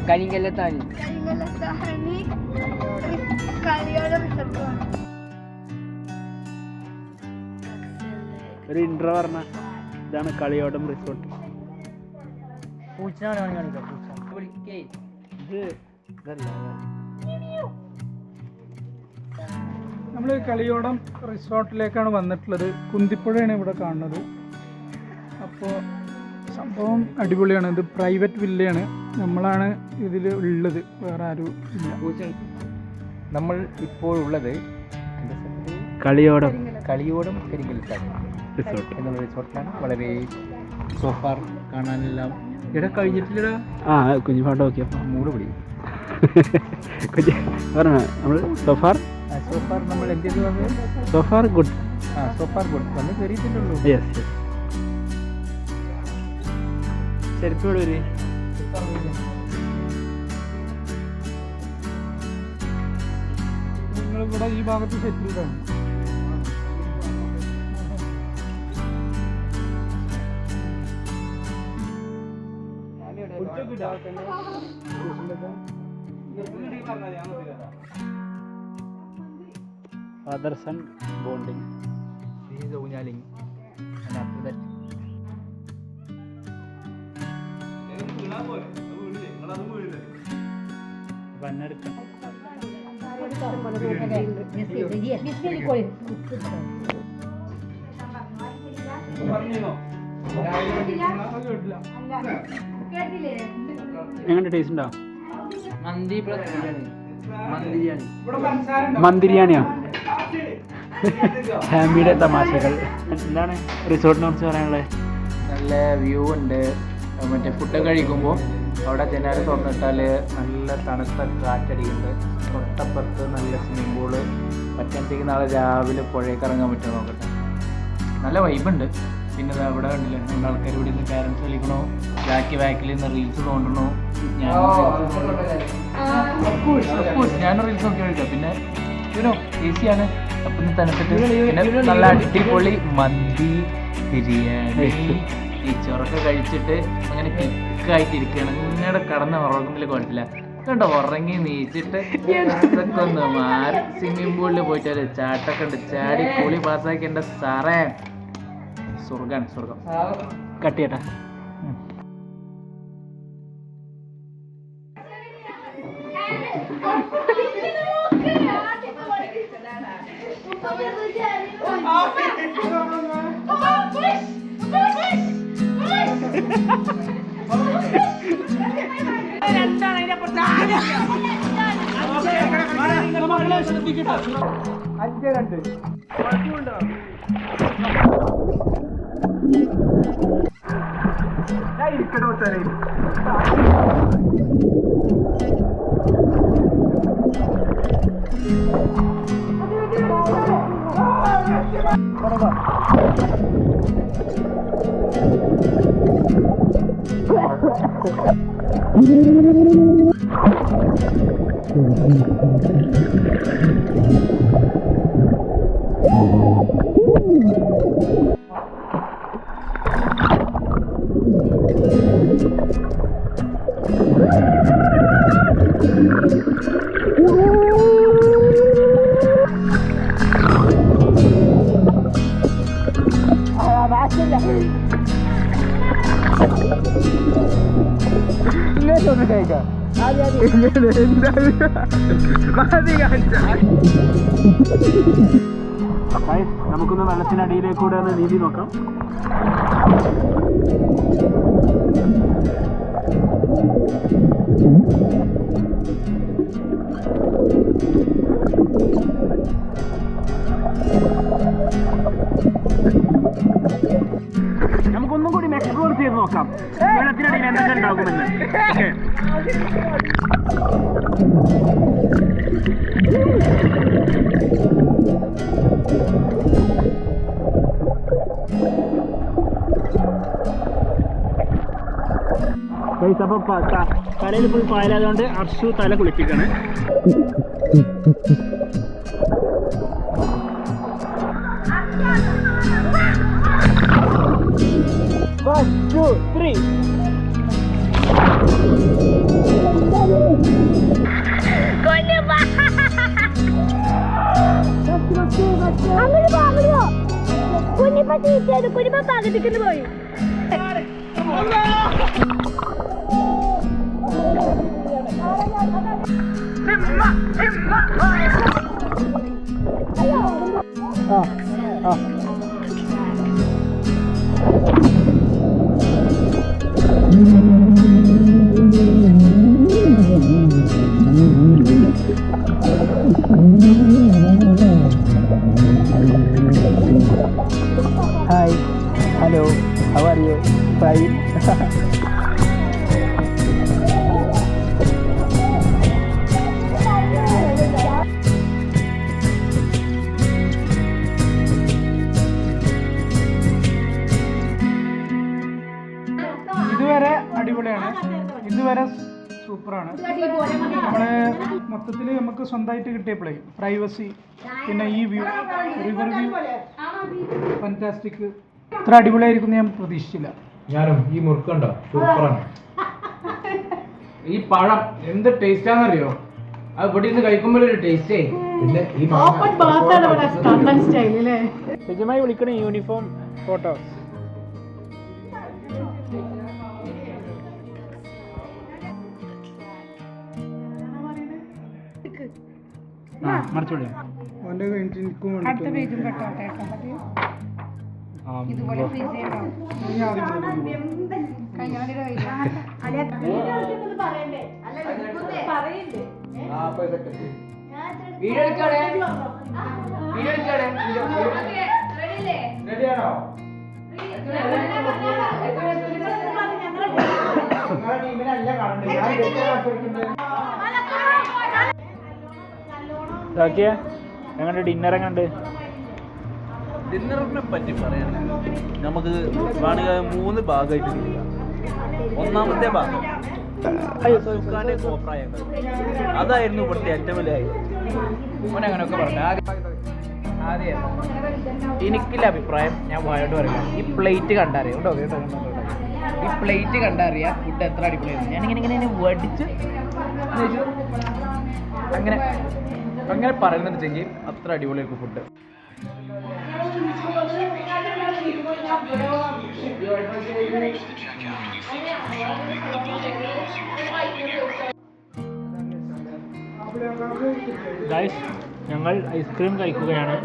കരിങ്കല്ലത്താണി ഒരു ഇൻട്രോ പറഞ്ഞ ഇതാണ് കളിയോടം റിസോർട്ട്. നമ്മൾ കളിയോടം റിസോർട്ടിലേക്കാണ് വന്നിട്ടുള്ളത്. കുന്തിപ്പുഴയാണ് ഇവിടെ കാണുന്നത്. അപ്പോൾ സംഭവം അടിപൊളിയാണ്. ഇത് പ്രൈവറ്റ് വില്ലയാണ്. നമ്മളാണ് ഇതിൽ ഉള്ളത്, വേറെ ആരും ഇല്ല. നമ്മൾ ഇപ്പോൾ ഉള്ളത് കളിയോടം കരിങ്കല്ലത്താണി റിസോർട്ട് എന്നുള്ള റിസോർട്ടിലാണ്. വളരെ സോഫാർ കാണാനെല്ലാം ഇവിടെ കഴിഞ്ഞിട്ടില്ല. കുഞ്ഞു പാട്ട് നോക്കിയപ്പോൾ മൂട് പിടി പറഞ്ഞ നമ്മൾ സോഫാർ നമ്മൾ എന്ത് ചെയ്തു വന്നത്? So far good. സോഫാർ ഗുഡ് വന്ന് കയറിയിട്ടുള്ളൂ. Yes yes. ചെരുപ്പോട് വരെ നിങ്ങളിവിടെ ഈ ഭാഗത്ത് സെറ്റിൽഡാണ്. Father son bonding. ഊഞ്ഞാലിങ്. And after that എങ്ങനെ ടേസ്റ്റ് ഉണ്ടോ? മന്തി മന്തിരിയാണിയോ? ഫാമിലിയുടെ തമാശകൾ. എന്താണ് റിസോർട്ടിനെ കുറിച്ച് പറയാനുള്ളത്? നല്ല വ്യൂ ഉണ്ട്. മറ്റേ ഫുഡ് കഴിക്കുമ്പോൾ അവിടെ ജനാല തുറന്നിട്ടാൽ നല്ല തണുത്ത കാറ്റടിക്കുന്നുണ്ട്. തൊട്ടപ്പുറത്ത് നല്ല സ്വിമ്മിംഗ് പൂള്. പറ്റാത്തേക്ക് നാളെ രാവിലെ പുഴയൊക്കെ ഇറങ്ങാൻ പറ്റുമോ നോക്കട്ടെ. നല്ല വൈബുണ്ട്. പിന്നെ അവിടെ കണ്ടില്ല, നമ്മുടെ ആൾക്കാർ ഇവിടെ നിന്ന് പാരൻസ് കളിക്കണോ, ബാക്കിൽ നിന്ന് റീൽസ് തോണ്ടണോ. ഞാൻ റീൽസ് നോക്കി കളിക്കാം. പിന്നെ ഈസിയാണ്. അപ്പം തണുത്തിട്ട് പിന്നെ നല്ല അടിപൊളി മന്തി, ബിരിയാണി, ഈ ചോറൊക്കെ കഴിച്ചിട്ട് അങ്ങനെ കിക്കായിട്ടിരിക്കുകയാണ്. ഇങ്ങനെ കടന്ന് ഉറങ്ങുന്നതിൽ കുഴപ്പമില്ല. കണ്ടോ, ഉറങ്ങി നീച്ചിട്ട് ഇതൊക്കെ ഒന്ന് മാറി സ്വിമ്മിംഗ് പൂളിൽ പോയിട്ട് ഒരു ചാട്ടൊക്കെ ഉണ്ട്. ചാടി കൂളി പാസ്സാക്കി എൻ്റെ സാറേ സ്വർഗമാണ്, സ്വർഗം. കട്ടിയേട്ടാ. നമുക്കൊന്ന് വെള്ളത്തിനടിയിലേക്കൂടെ ഒന്ന് നീന്തി നോക്കാം. നമുക്കൊന്നും കൂടി എക്സ്പ്ലോർ ചെയ്ത് നോക്കാം വെള്ളത്തിനടിയിൽ എന്തൊക്കെ ഉണ്ടാകുമെന്ന്. അപ്പോൾ തലയിൽ ഫുൾ പായലായതുകൊണ്ട് അർഷു തല കുളിപ്പിക്കാണ്. 1, 2, 3. കുഞ്ഞിപ്പ പകുതിക്ക് പോയി. Hi, hello, how are you? Fine. ഇതുവരെ അടിപൊളിയാണ്, ഇതുവരെ സൂപ്പറാണ്. നമ്മളെ മൊത്തത്തിൽ നമുക്ക് സ്വന്തമായിട്ട് കിട്ടിയപ്പോഴേ പ്രൈവസി, പിന്നെ ഈ വ്യൂ, റിവർ വ്യൂ ഫാന്റാസ്റ്റിക്. ഇത്ര അടിപൊളിയായിരിക്കും ഞാൻ പ്രതീക്ഷിച്ചില്ല. ഞാനും ഈ മുറുക്കുണ്ടോ സൂപ്പറാണ്. ഈ പഴം എന്ത് ടേസ്റ്റാന്നറിയോ? അത് ഇവിടെ നിന്ന് കഴിക്കുമ്പോൾ ഒരു ടേസ്റ്റേ. പിന്നെ ഈ നിജമായി വിളിക്കണ യൂണിഫോം ഫോട്ടോ. മറിച്ചോളി. അവൻ്റെ കഴിഞ്ഞിട്ട് എനിക്കും റെഡിയാണോ? ഞങ്ങളുടെ ഡിന്നർ എങ്ങനെയുണ്ട്? ഡിന്നറിനെ പറ്റി പറയാൻ നമുക്ക് വേണമെങ്കിൽ 3 ഭാഗമായിട്ട് തിരിക്കാം. ഒന്നാമത്തെ ഭാഗം സുൽഖാന്റെ കോപ്രായങ്ങൾ, അതായിരുന്നു ഇവിടുത്തെ ഏറ്റവും വലിയ അങ്ങനെയൊക്കെ പറഞ്ഞു. ആദ്യം എനിക്കുള്ള അഭിപ്രായം ഞാൻ വായോട്ട് പറയാം. ഈ പ്ലേറ്റ് കണ്ടറിയാം കേട്ടോ, കേട്ടോ, ഈ പ്ലേറ്റ് കണ്ടറിയാം ഫുഡ് എത്ര അടിപൊളിയായിരുന്നു. ഞാനിങ്ങനെ ഇങ്ങനെ വടിച്ച് അങ്ങനെ അങ്ങനെ പറയുന്നത് വെച്ചെങ്കിൽ അത്ര അടിപൊളിയായിരിക്കും ഫുഡ്. ഗൈസ്, ഞങ്ങൾ ഐസ്ക്രീം കഴിക്കുകയാണ്.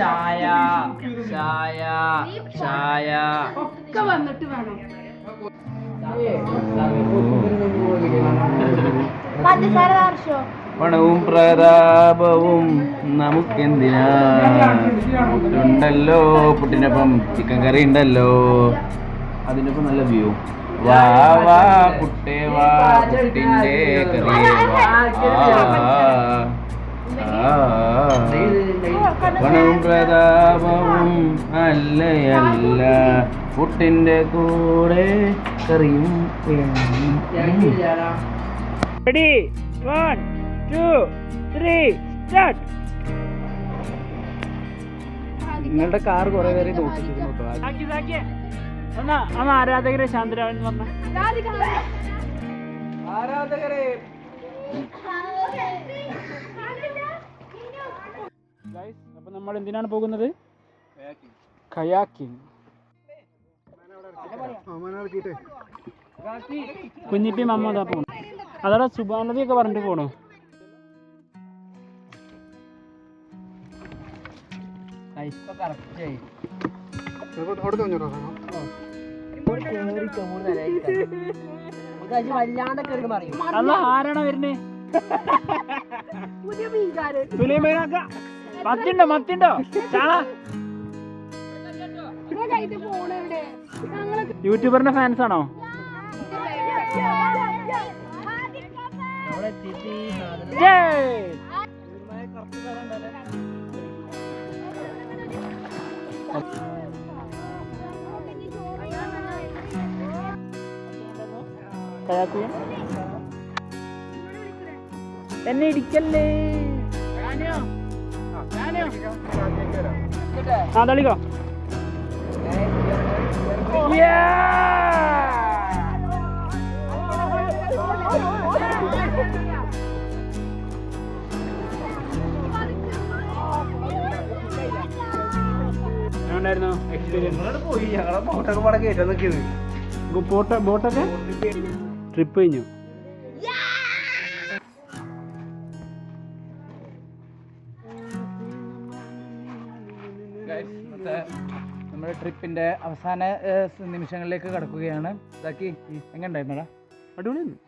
ചായ ചായ ചായ ഒക്കെ വന്നിട്ട് വേണം. പണവും പ്രതാപവും നമുക്കെന്തിനാ? പുട്ടുണ്ടല്ലോ, പുട്ടിനൊപ്പം ചിക്കൻ കറി ഉണ്ടല്ലോ, അതിനൊപ്പം നല്ല വ്യൂ. വാ വാ പുട്ടേ വാ, പുട്ടിൻ്റെ കറി പണവും പ്രതാപവും അല്ലയല്ല, പുട്ടിൻ്റെ കൂടെ കറിയും. Ready, 1, 2, 3, start. നിങ്ങളുടെ കാർ കുറെ പേര് ഒന്ന് ആരാധകരെ ശാന്തരാവൻ വന്ന ആരാധകരെ അപ്പൊ നമ്മൾ എന്തിനാണ് പോകുന്നത്? കയാക്കിംഗ്. കുഞ്ഞിപ്പി മമ്മതാ പോണു. അതോടെ സുബാനതിയൊക്കെ പറഞ്ഞിട്ട് പോണു. അല്ല, ആരാണോ വരുന്നേ? സുലൈമാനാക്ക. മത്തിണ്ടോ ചാള? യൂട്യൂബറിന്റെ ഫാൻസ് ആണോ? എന്നെ ഇടിക്കല്ലേ. ആ തള്ളിക്കോ. എങ്ങനെയുണ്ടായിരുന്നു എക്സ്പീരിയൻസ്? പോയി ഞങ്ങളെ ബോട്ടൊക്കെ പടം കയറ്റാൻ നിൽക്കുന്നത്. ബോട്ടൊക്കെ ട്രിപ്പ് കഴിഞ്ഞു. നമ്മുടെ ട്രിപ്പിന്റെ അവസാന നിമിഷങ്ങളിലേക്ക് കടക്കുകയാണ്. ഇതാക്കി എങ്ങനെ ഉണ്ടായിരുന്നടാ? അടിപൊളിയായിരുന്നു.